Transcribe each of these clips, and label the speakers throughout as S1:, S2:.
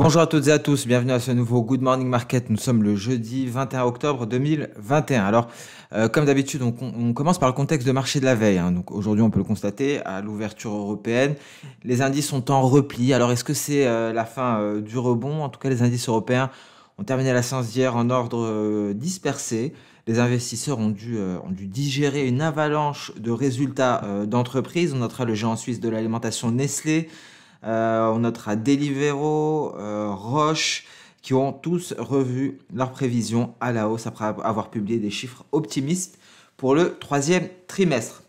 S1: Bonjour à toutes et à tous, bienvenue à ce nouveau Good Morning Market. Nous sommes le jeudi 21 octobre 2021. Alors, comme d'habitude, on commence par le contexte de marché de la veille. Donc aujourd'hui, on peut le constater, à l'ouverture européenne, les indices sont en repli. Alors, est-ce que c'est la fin du rebond? En tout cas, les indices européens ont terminé la séance d'hier en ordre dispersé. Les investisseurs ont dû digérer une avalanche de résultats d'entreprises. On notera le géant suisse de l'alimentation Nestlé. On notera Deliveroo, Roche, qui ont tous revu leurs prévisions à la hausse après avoir publié des chiffres optimistes pour le troisième trimestre.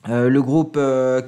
S1: Le groupe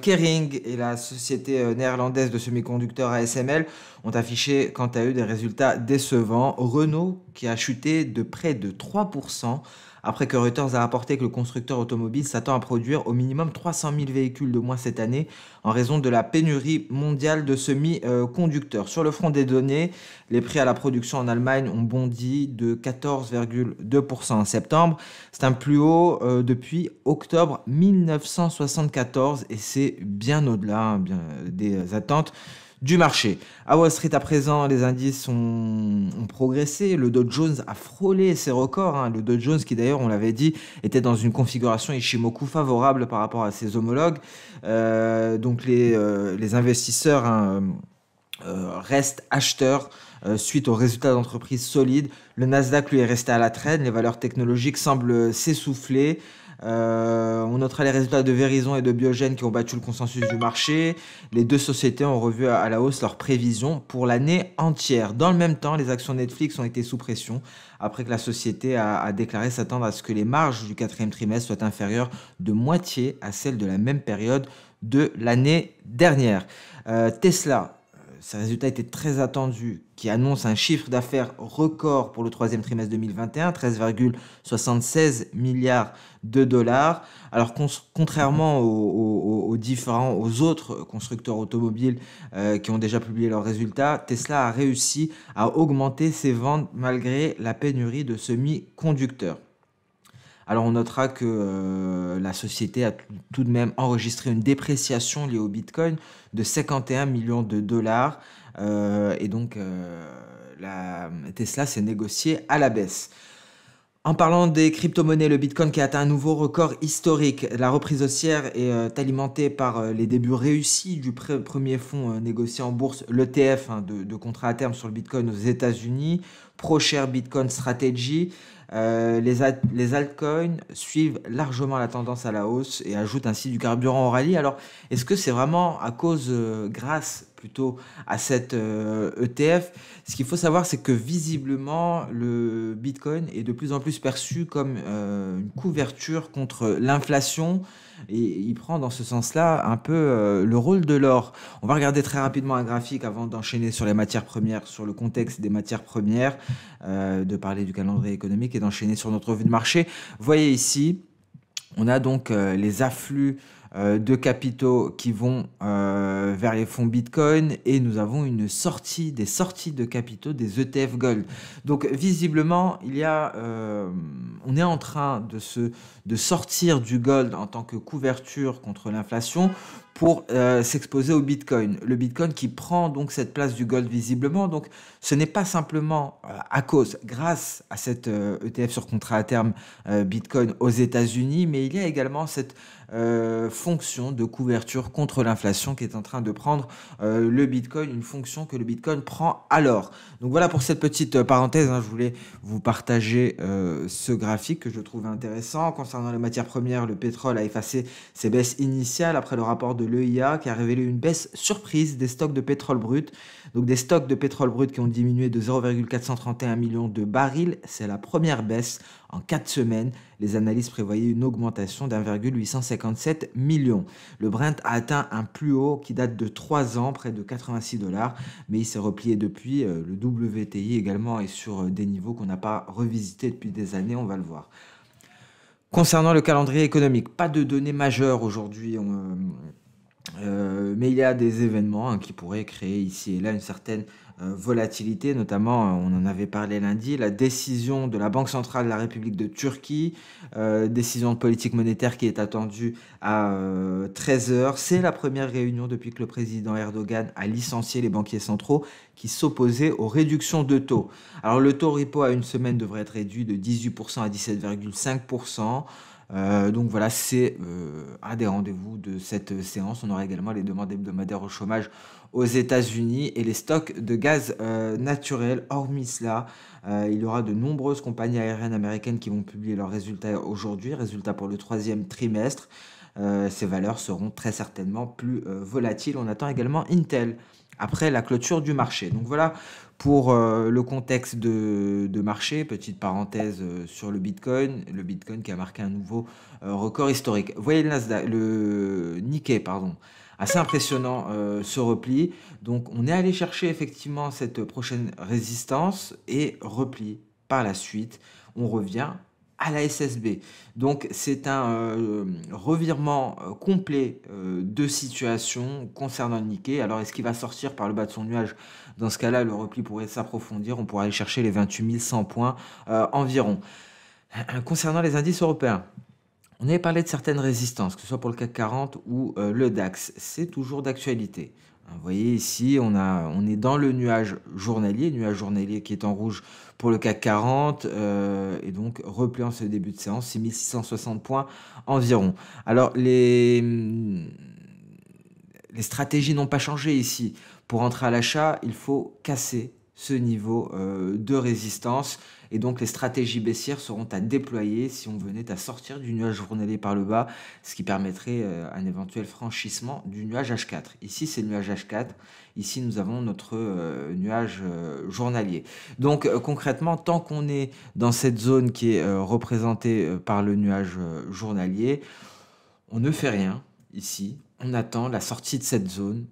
S1: Kering et la société néerlandaise de semi-conducteurs ASML ont affiché quant à eux des résultats décevants. Renault qui a chuté de près de 3% après que Reuters a rapporté que le constructeur automobile s'attend à produire au minimum 300 000 véhicules de moins cette année en raison de la pénurie mondiale de semi-conducteurs. Sur le front des données, les prix à la production en Allemagne ont bondi de 14,2% en septembre. C'est un plus haut depuis octobre 1974 et c'est bien au-delà des attentes du marché. À Wall Street, à présent, les indices ont progressé. Le Dow Jones a frôlé ses records. Le Dow Jones, qui d'ailleurs, on l'avait dit, était dans une configuration Ichimoku favorable par rapport à ses homologues. Donc les investisseurs restent acheteurs suite aux résultats d'entreprises solides. Le Nasdaq, lui, est resté à la traîne. Les valeurs technologiques semblent s'essouffler. On notera les résultats de Verizon et de Biogen qui ont battu le consensus du marché. Les deux sociétés ont revu à la hausse leurs prévisions pour l'année entière. Dans le même temps, les actions Netflix ont été sous pression après que la société a déclaré s'attendre à ce que les marges du quatrième trimestre soient inférieures de moitié à celles de la même période de l'année dernière. Tesla, ces résultats étaient très attendus, qui annonce un chiffre d'affaires record pour le troisième trimestre 2021, 13,76 milliards de dollars. Alors contrairement aux autres constructeurs automobiles qui ont déjà publié leurs résultats, Tesla a réussi à augmenter ses ventes malgré la pénurie de semi-conducteurs. Alors on notera que la société a tout de même enregistré une dépréciation liée au Bitcoin de 51 millions de dollars et donc la Tesla s'est négociée à la baisse. En parlant des crypto-monnaies, le Bitcoin qui a atteint un nouveau record historique. La reprise haussière est alimentée par les débuts réussis du premier fonds négocié en bourse, l'ETF de contrat à terme sur le Bitcoin aux États-Unis, ProShare Bitcoin Strategy. Les altcoins suivent largement la tendance à la hausse et ajoutent ainsi du carburant au rallye. Alors, est-ce que c'est vraiment à cause, grâce plutôt à cette ETF? Ce qu'il faut savoir, c'est que visiblement, le Bitcoin est de plus en plus perçu comme une couverture contre l'inflation et il prend dans ce sens-là un peu le rôle de l'or. On va regarder très rapidement un graphique avant d'enchaîner sur les matières premières, sur le contexte des matières premières, de parler du calendrier économique et d'enchaîner sur notre revue de marché. Vous voyez ici, on a donc les afflux de capitaux qui vont vers les fonds Bitcoin et nous avons des sorties de capitaux des ETF Gold. Donc visiblement, on est en train de sortir du Gold en tant que couverture contre l'inflation pour s'exposer au Bitcoin. Le Bitcoin qui prend donc cette place du Gold visiblement. Donc ce n'est pas simplement grâce à cette ETF sur contrat à terme Bitcoin aux États-Unis, mais il y a également cette fonction de couverture contre l'inflation qui est en train de prendre le Bitcoin, une fonction que le Bitcoin prend à l'or. Donc voilà pour cette petite parenthèse, je voulais vous partager ce graphique que je trouve intéressant. Concernant les matières premières, le pétrole a effacé ses baisses initiales après le rapport de l'EIA qui a révélé une baisse surprise des stocks de pétrole brut. Donc des stocks de pétrole brut qui ont diminué de 0,431 millions de barils. C'est la première baisse en 4 semaines. Les analystes prévoyaient une augmentation d'1,857 millions. Le Brent a atteint un plus haut qui date de 3 ans, près de 86 $, mais il s'est replié depuis. Le WTI également est sur des niveaux qu'on n'a pas revisités depuis des années, on va le voir. Concernant le calendrier économique, pas de données majeures aujourd'hui. Mais il y a des événements qui pourraient créer ici et là une certaine volatilité, notamment, on en avait parlé lundi, la décision de la Banque centrale de la République de Turquie, décision de politique monétaire qui est attendue à 13 heures. C'est la première réunion depuis que le président Erdogan a licencié les banquiers centraux qui s'opposaient aux réductions de taux. Alors le taux repo à une semaine devrait être réduit de 18% à 17,5%. Donc voilà, c'est un des rendez-vous de cette séance. On aura également les demandes hebdomadaires au chômage aux États-Unis et les stocks de gaz naturel. Hormis cela, il y aura de nombreuses compagnies aériennes américaines qui vont publier leurs résultats aujourd'hui, résultats pour le troisième trimestre. Ces valeurs seront très certainement plus volatiles. On attend également Intel après la clôture du marché. Donc voilà pour le contexte de marché. Petite parenthèse sur le Bitcoin qui a marqué un nouveau record historique. Vous voyez le Nikkei, pardon, assez impressionnant ce repli. Donc on est allé chercher effectivement cette prochaine résistance et repli par la suite. On revient à la SSB. Donc c'est un revirement complet de situation concernant le Nikkei. Alors est-ce qu'il va sortir par le bas de son nuage? Dans ce cas-là, le repli pourrait s'approfondir. On pourrait aller chercher les 28 100 points environ. Concernant les indices européens, on avait parlé de certaines résistances, que ce soit pour le CAC 40 ou le DAX. C'est toujours d'actualité. Vous voyez ici, on est dans le nuage journalier qui est en rouge pour le CAC 40, et donc repli en ce début de séance, 6660 points environ. Alors les stratégies n'ont pas changé ici. Pour entrer à l'achat, il faut casser ce niveau de résistance. Et donc les stratégies baissières seront à déployer si on venait à sortir du nuage journalier par le bas, ce qui permettrait un éventuel franchissement du nuage H4. Ici, c'est le nuage H4. Ici, nous avons notre nuage journalier. Donc concrètement, tant qu'on est dans cette zone qui est représentée par le nuage journalier, on ne fait rien ici. On attend la sortie de cette zone,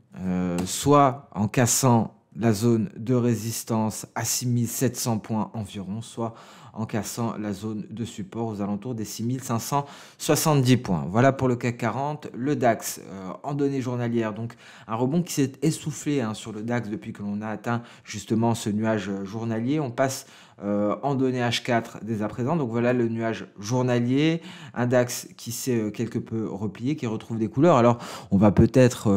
S1: soit en cassant la zone de résistance à 6700 points environ, soit en cassant la zone de support aux alentours des 6570 points. Voilà pour le CAC 40. Le DAX en données journalières, donc un rebond qui s'est essoufflé sur le DAX depuis que l'on a atteint justement ce nuage journalier. On passe en données H4 dès à présent. Donc voilà le nuage journalier, un DAX qui s'est quelque peu replié, qui retrouve des couleurs. Alors on va peut-être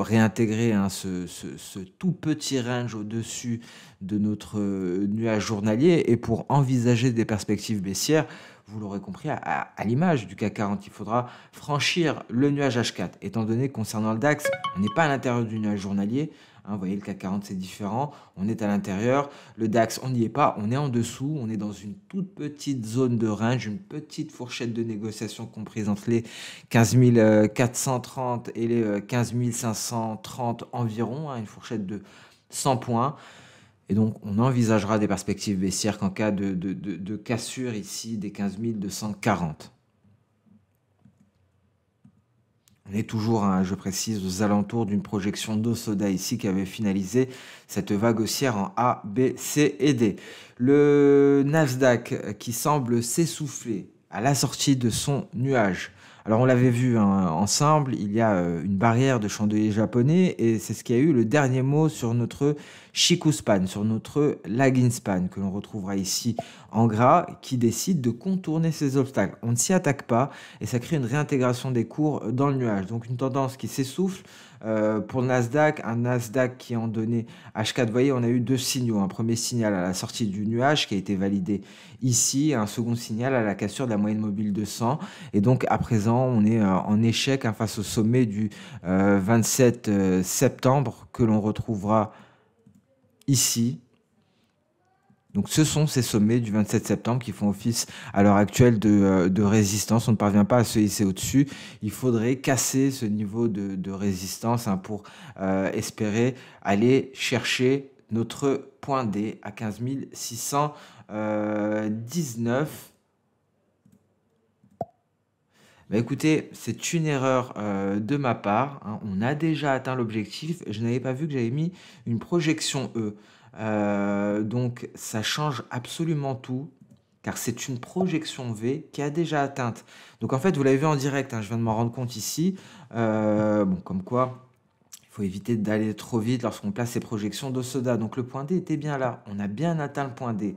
S1: réintégrer ce tout petit range au-dessus de notre nuage journalier, et pour envisager des perspectives baissières, vous l'aurez compris, à l'image du CAC 40, il faudra franchir le nuage H4. Étant donné que concernant le DAX, on n'est pas à l'intérieur du nuage journalier. Vous voyez, le CAC 40, c'est différent. On est à l'intérieur. Le DAX, on n'y est pas. On est en dessous. On est dans une toute petite zone de range, une petite fourchette de négociation comprise entre les 15 430 et les 15 530 environ, une fourchette de 100 points. Et donc, on envisagera des perspectives baissières qu'en cas de cassure ici des 15 240. On est toujours, je précise, aux alentours d'une projection d'Osoda ici qui avait finalisé cette vague haussière en A, B, C et D. Le Nasdaq qui semble s'essouffler à la sortie de son nuage. Alors on l'avait vu ensemble, il y a une barrière de chandelier japonais et c'est ce qui a eu le dernier mot sur notre Chikou Span, sur notre Lagging Span que l'on retrouvera ici en gras, qui décide de contourner ces obstacles. On ne s'y attaque pas et ça crée une réintégration des cours dans le nuage. Donc une tendance qui s'essouffle. Pour le Nasdaq, un Nasdaq qui en donnait H4, vous voyez, on a eu deux signaux. Un premier signal à la sortie du nuage qui a été validé ici, un second signal à la cassure de la moyenne mobile 200. Et donc à présent, on est en échec face au sommet du 27 septembre que l'on retrouvera ici. Donc ce sont ces sommets du 27 septembre qui font office à l'heure actuelle de résistance. On ne parvient pas à se hisser au-dessus. Il faudrait casser ce niveau de résistance pour espérer aller chercher notre point D à 15 619. Écoutez, c'est une erreur de ma part. On a déjà atteint l'objectif. Je n'avais pas vu que j'avais mis une projection E. Donc ça change absolument tout, car c'est une projection V qui a déjà atteinte. Donc en fait, vous l'avez vu en direct, je viens de m'en rendre compte ici. Comme quoi, il faut éviter d'aller trop vite lorsqu'on place ses projections d'Osoda. Donc le point D était bien là, on a bien atteint le point D.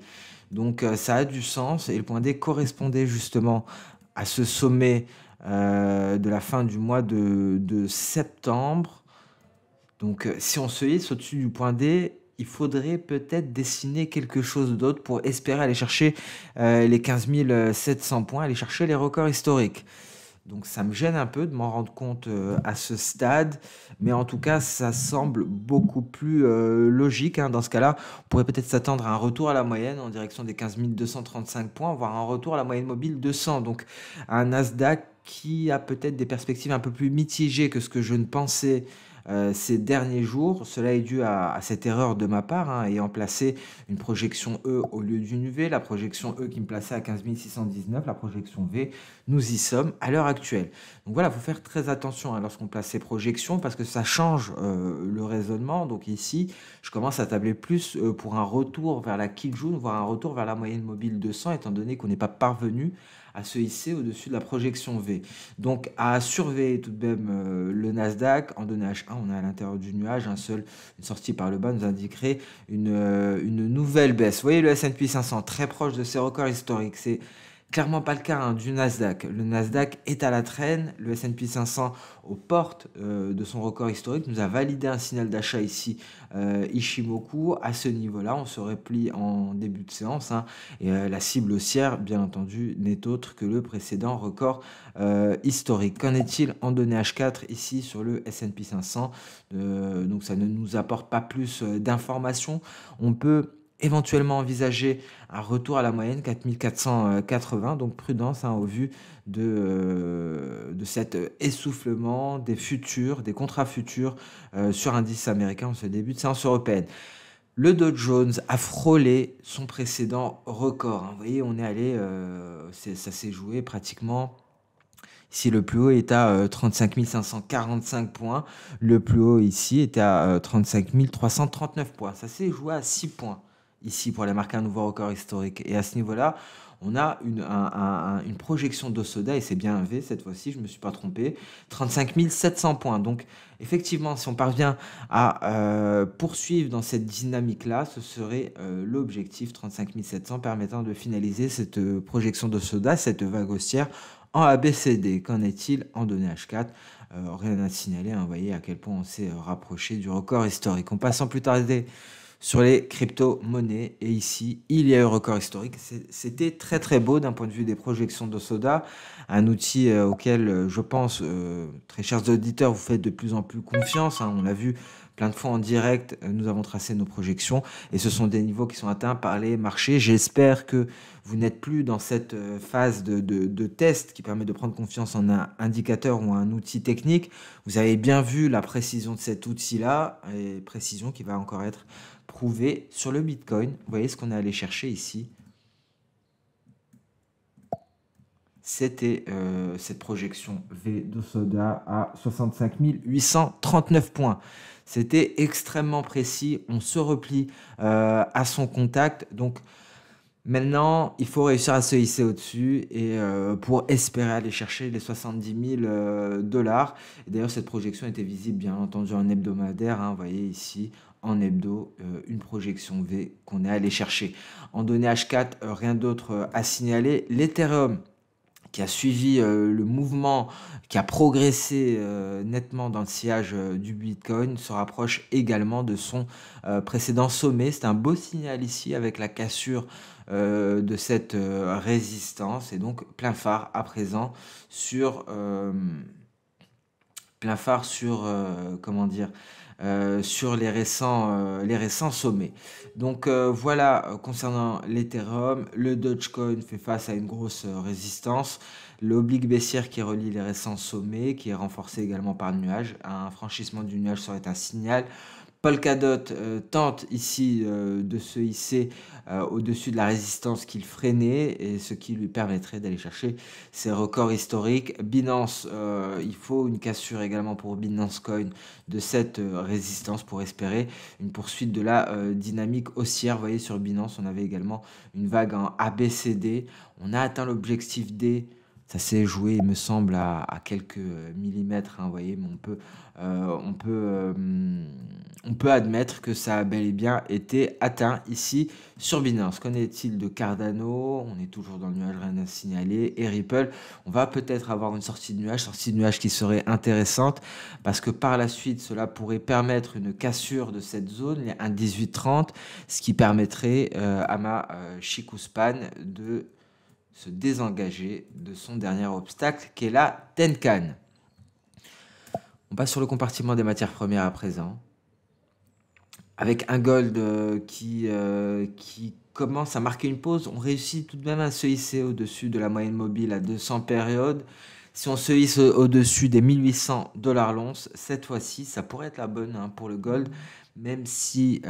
S1: Donc ça a du sens et le point D correspondait justement à ce sommet de la fin du mois de septembre. Donc si on se hisse au-dessus du point D, il faudrait peut-être dessiner quelque chose d'autre pour espérer aller chercher les 15 700 points, aller chercher les records historiques. Donc ça me gêne un peu de m'en rendre compte à ce stade, mais en tout cas ça semble beaucoup plus logique, hein. Dans ce cas-là, on pourrait peut-être s'attendre à un retour à la moyenne en direction des 15 235 points, voire un retour à la moyenne mobile 200. Donc un Nasdaq qui a peut-être des perspectives un peu plus mitigées que ce que je ne pensais ces derniers jours. Cela est dû à cette erreur de ma part, hein, ayant placé une projection E au lieu d'une V, la projection E qui me plaçait à 15 619, la projection V, nous y sommes à l'heure actuelle. Donc voilà, il faut faire très attention, hein, lorsqu'on place ces projections parce que ça change le raisonnement. Donc ici, je commence à tabler plus pour un retour vers la Kijun, voire un retour vers la moyenne mobile 200, étant donné qu'on n'est pas parvenu à se hisser au-dessus de la projection V. Donc à surveiller tout de même le Nasdaq. En données H1, on est à l'intérieur du nuage. Une sortie par le bas nous indiquerait une nouvelle baisse. Vous voyez le S&P 500 très proche de ses records historiques. C'est clairement pas le cas, hein, du Nasdaq. Le Nasdaq est à la traîne. Le S&P 500 aux portes de son record historique nous a validé un signal d'achat ici, Ishimoku. À ce niveau-là, on se replie en début de séance, hein, et la cible haussière, bien entendu, n'est autre que le précédent record historique. Qu'en est-il en données H4 ici sur le S&P 500? Donc ça ne nous apporte pas plus d'informations. On peut éventuellement envisager un retour à la moyenne 4480, donc prudence, hein, au vu de cet essoufflement des futurs, des contrats futurs sur indice américain en ce début de séance européenne. Le Dow Jones a frôlé son précédent record, hein. Vous voyez, on est allé, ça s'est joué pratiquement. Ici, le plus haut est à 35 545 points. Le plus haut ici était à 35 339 points. Ça s'est joué à 6 points ici pour aller marquer un nouveau record historique. Et à ce niveau-là, on a une projection d'Osoda, et c'est bien un V cette fois-ci, je ne me suis pas trompé, 35 700 points. Donc effectivement, si on parvient à poursuivre dans cette dynamique-là, ce serait l'objectif 35 700 permettant de finaliser cette projection d'Osoda, cette vague haussière en ABCD. Qu'en est-il en données H4? Rien à signaler, hein, vous voyez à quel point on s'est rapproché du record historique. On passe sans plus tarder sur les crypto-monnaies. Et ici, il y a eu record historique. C'était très très beau d'un point de vue des projections d'Osoda, un outil auquel je pense, très chers auditeurs, vous faites de plus en plus confiance, hein. On l'a vu plein de fois en direct, nous avons tracé nos projections et ce sont des niveaux qui sont atteints par les marchés. J'espère que vous n'êtes plus dans cette phase de test qui permet de prendre confiance en un indicateur ou un outil technique. Vous avez bien vu la précision de cet outil-là, et précision qui va encore être prouvée sur le Bitcoin. Vous voyez ce qu'on est allé chercher ici. C'était cette projection V d'Osoda à 65 839 points. C'était extrêmement précis. On se replie à son contact. Donc maintenant, il faut réussir à se hisser au-dessus et pour espérer aller chercher les 70 000 dollars. Et d'ailleurs, cette projection était visible, bien entendu, en hebdomadaire, hein. Vous voyez ici, en hebdo, une projection V qu'on est allé chercher. En données H4, rien d'autre à signaler. L'Ethereum, qui a suivi le mouvement, qui a progressé nettement dans le sillage du Bitcoin, se rapproche également de son précédent sommet. C'est un beau signal ici avec la cassure de cette résistance, et donc plein phare à présent sur comment dire, sur les récents sommets. Donc voilà, concernant l'Ethereum, le Dogecoin fait face à une grosse résistance. L'oblique baissière qui relie les récents sommets, qui est renforcé également par le nuage. Un franchissement du nuage serait un signal. Polkadot tente ici de se hisser au-dessus de la résistance qu'il freinait, et ce qui lui permettrait d'aller chercher ses records historiques. Binance, il faut une cassure également pour Binance Coin de cette résistance pour espérer une poursuite de la dynamique haussière. Vous voyez, sur Binance, on avait également une vague en ABCD. On a atteint l'objectif D. Ça s'est joué, il me semble, à quelques millimètres, hein, vous voyez, mais on peut admettre que ça a bel et bien été atteint ici sur Binance. Qu'en est-il de Cardano? On est toujours dans le nuage, rien à signaler. Et Ripple, on va peut-être avoir une sortie de nuage qui serait intéressante parce que par la suite, cela pourrait permettre une cassure de cette zone, les 1,1830, ce qui permettrait à ma Chikuspan de se désengager de son dernier obstacle qui est la Tenkan. On passe sur le compartiment des matières premières à présent, avec un gold qui commence à marquer une pause. On réussit tout de même à se hisser au-dessus de la moyenne mobile à 200 périodes. Si on se hisse au-dessus des 1800 dollars l'once, cette fois-ci, ça pourrait être la bonne, hein, pour le gold, même si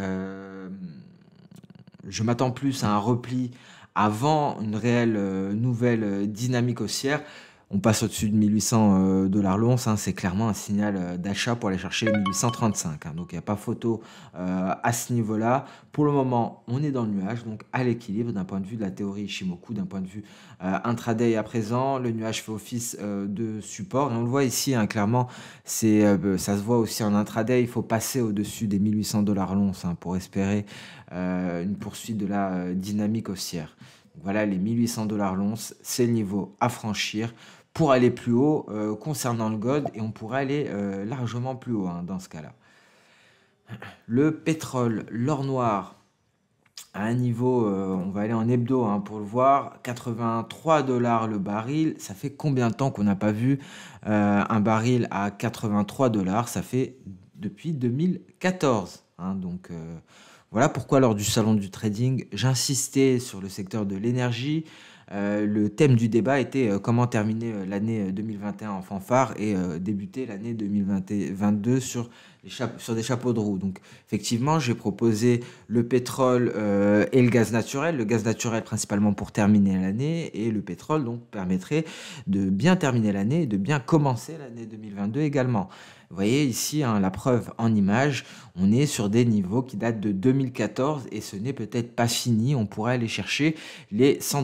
S1: je m'attends plus à un repli avant une réelle nouvelle dynamique haussière. On passe au-dessus de 1800 dollars l'once, hein, c'est clairement un signal d'achat pour aller chercher 1835, hein. Donc il n'y a pas photo à ce niveau-là. Pour le moment, on est dans le nuage, donc à l'équilibre d'un point de vue de la théorie Ishimoku, d'un point de vue intraday à présent. Le nuage fait office de support et on le voit ici, hein, clairement, ça se voit aussi en intraday. Il faut passer au-dessus des 1800 dollars l'once, hein, pour espérer une poursuite de la dynamique haussière. Donc voilà, les 1800 dollars l'once, c'est le niveau à franchir pour aller plus haut concernant le gold, et on pourrait aller largement plus haut, hein, dans ce cas-là. Le pétrole, l'or noir, à un niveau, on va aller en hebdo, hein, pour le voir, 83 dollars le baril. Ça fait combien de temps qu'on n'a pas vu un baril à 83 dollars? Ça fait depuis 2014, hein, donc voilà pourquoi lors du salon du trading, j'insistais sur le secteur de l'énergie. Le thème du débat était comment terminer l'année 2021 en fanfare et débuter l'année 2022 sur des chapeaux de roue. Donc effectivement, j'ai proposé le pétrole et le gaz naturel. Le gaz naturel principalement pour terminer l'année, et le pétrole donc permettrait de bien terminer l'année et de bien commencer l'année 2022 également. Vous voyez ici, hein, la preuve en image, on est sur des niveaux qui datent de 2014 et ce n'est peut-être pas fini. On pourrait aller chercher les 100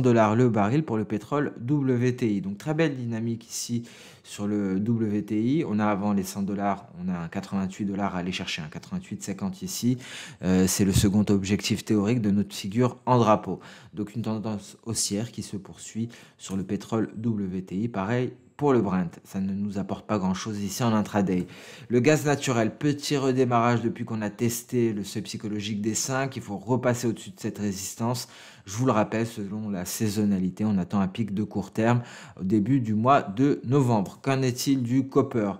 S1: dollars le baril pour le pétrole WTI. Donc très belle dynamique ici sur le WTI. On a avant les 100 dollars, on a un 88 dollars à aller chercher, un 88,50 ici. C'est le second objectif théorique de notre figure en drapeau. Donc une tendance haussière qui se poursuit sur le pétrole WTI. Pareil pour le Brent, ça ne nous apporte pas grand-chose ici en intraday. Le gaz naturel, petit redémarrage depuis qu'on a testé le seuil psychologique des 5. Il faut repasser au-dessus de cette résistance. Je vous le rappelle, selon la saisonnalité, on attend un pic de court terme au début du mois de novembre. Qu'en est-il du copper?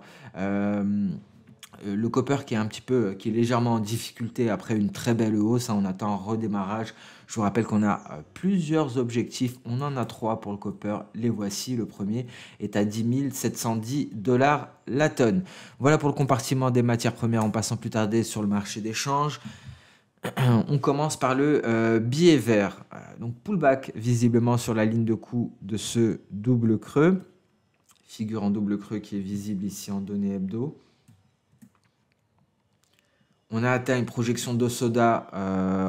S1: Le copper qui est légèrement en difficulté après une très belle hausse, hein, on attend un redémarrage. Je vous rappelle qu'on a plusieurs objectifs, on en a 3 pour le copper, les voici. Le premier est à 10 710 dollars la tonne. Voilà pour le compartiment des matières premières, en passant plus tarder sur le marché d'échange. On commence par le billet vert. Donc pullback visiblement sur la ligne de coup de ce double creux, figure en double creux qui est visible ici en données hebdo. On a atteint une projection d'Osoda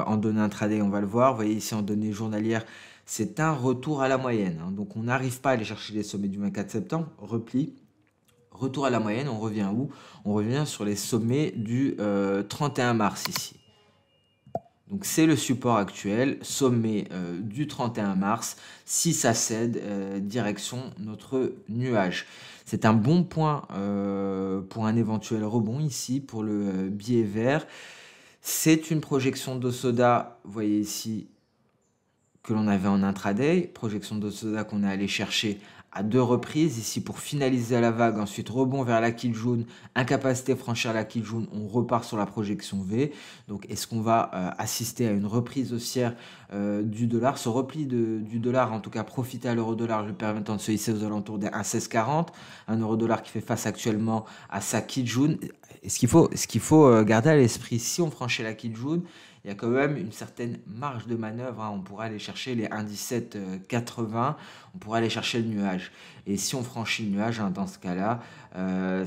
S1: en données intraday, on va le voir. Vous voyez ici en données journalières, c'est un retour à la moyenne, hein. Donc on n'arrive pas à aller chercher les sommets du 24 septembre, repli. Retour à la moyenne, on revient où? On revient sur les sommets du 31 mars ici. Donc c'est le support actuel, sommet du 31 mars. Si ça cède, direction notre nuage. C'est un bon point pour un éventuel rebond ici pour le billet vert. C'est une projection d'Osoda, vous voyez ici, que l'on avait en intraday. Projection d'Osoda qu'on est allé chercher à 2 reprises ici pour finaliser la vague, ensuite rebond vers la Kijun, incapacité de franchir la Kijun, on repart sur la projection V. Donc est-ce qu'on va assister à une reprise haussière du dollar? Ce repli du dollar, en tout cas profiter à l'euro-dollar, lui permettant de se hisser aux alentours des 1,1640, un euro-dollar qui fait face actuellement à sa Kijun. Et ce qu'il faut garder à l'esprit, si on franchit la Kijun, il y a quand même une certaine marge de manœuvre, hein. On pourrait aller chercher les 1,1780, on pourrait aller chercher le nuage. Et si on franchit le nuage, hein, dans ce cas-là,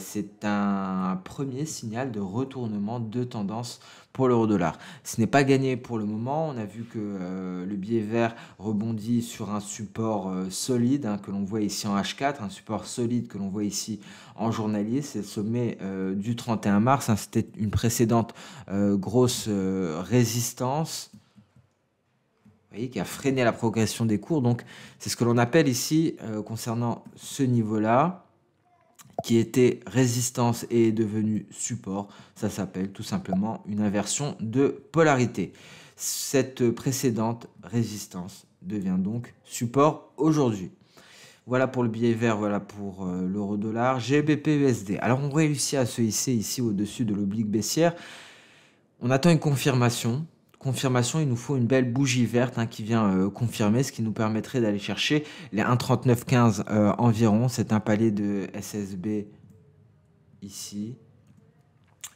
S1: c'est un premier signal de retournement de tendance pour l'euro-dollar. Ce n'est pas gagné pour le moment. On a vu que le billet vert rebondit sur un support solide que l'on voit ici en H4, un support solide que l'on voit ici en journalier. C'est le sommet du 31 mars. C'était une précédente grosse résistance, vous voyez, qui a freiné la progression des cours. Donc, c'est ce que l'on appelle ici, concernant ce niveau-là, qui était résistance et est devenu support. Ça s'appelle tout simplement une inversion de polarité. Cette précédente résistance devient donc support aujourd'hui. Voilà pour le billet vert, voilà pour l'euro-dollar. GBP-USD. Alors, on réussit à se hisser ici au-dessus de l'oblique baissière. On attend une confirmation. Il nous faut une belle bougie verte qui vient confirmer, ce qui nous permettrait d'aller chercher les 1,3915 environ. C'est un palier de SSB ici,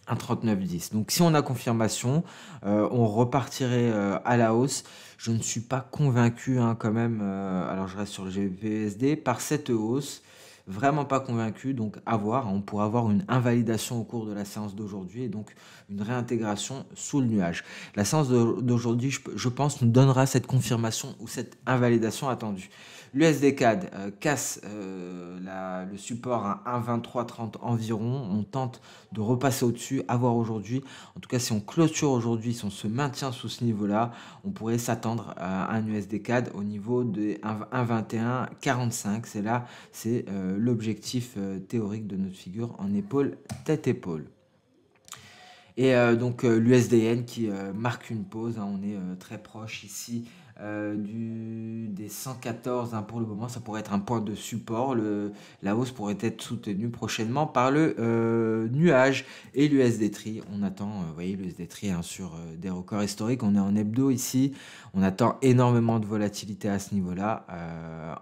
S1: 1,3910. Donc si on a confirmation, on repartirait à la hausse. Je ne suis pas convaincu quand même, alors je reste sur le GBP-USD, par cette hausse. Vraiment pas convaincu, donc à voir. On pourra avoir une invalidation au cours de la séance d'aujourd'hui et donc une réintégration sous le nuage. La séance d'aujourd'hui, je pense, nous donnera cette confirmation ou cette invalidation attendue. L'USD CAD casse le support à 1,2330 environ. On tente de repasser au-dessus, à voir aujourd'hui. En tout cas, si on clôture aujourd'hui, si on se maintient sous ce niveau-là, on pourrait s'attendre à un USD CAD au niveau de 1,2145. C'est là, c'est l'objectif théorique de notre figure en épaule, tête-épaule. Et donc l'USDN qui marque une pause, on est très proche ici des 114 pour le moment. Ça pourrait être un point de support. La hausse pourrait être soutenue prochainement par le nuage et l'USD Tree. On attend, vous voyez, l'USD Tree sur des records historiques. On est en hebdo ici. On attend énormément de volatilité à ce niveau-là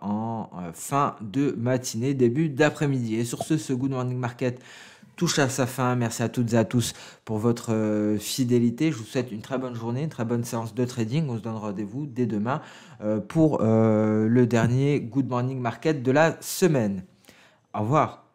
S1: en fin de matinée, début d'après-midi. Et sur ce Good Morning Market touche à sa fin. Merci à toutes et à tous pour votre fidélité. Je vous souhaite une très bonne journée, une très bonne séance de trading. On se donne rendez-vous dès demain pour le dernier Good Morning Market de la semaine. Au revoir.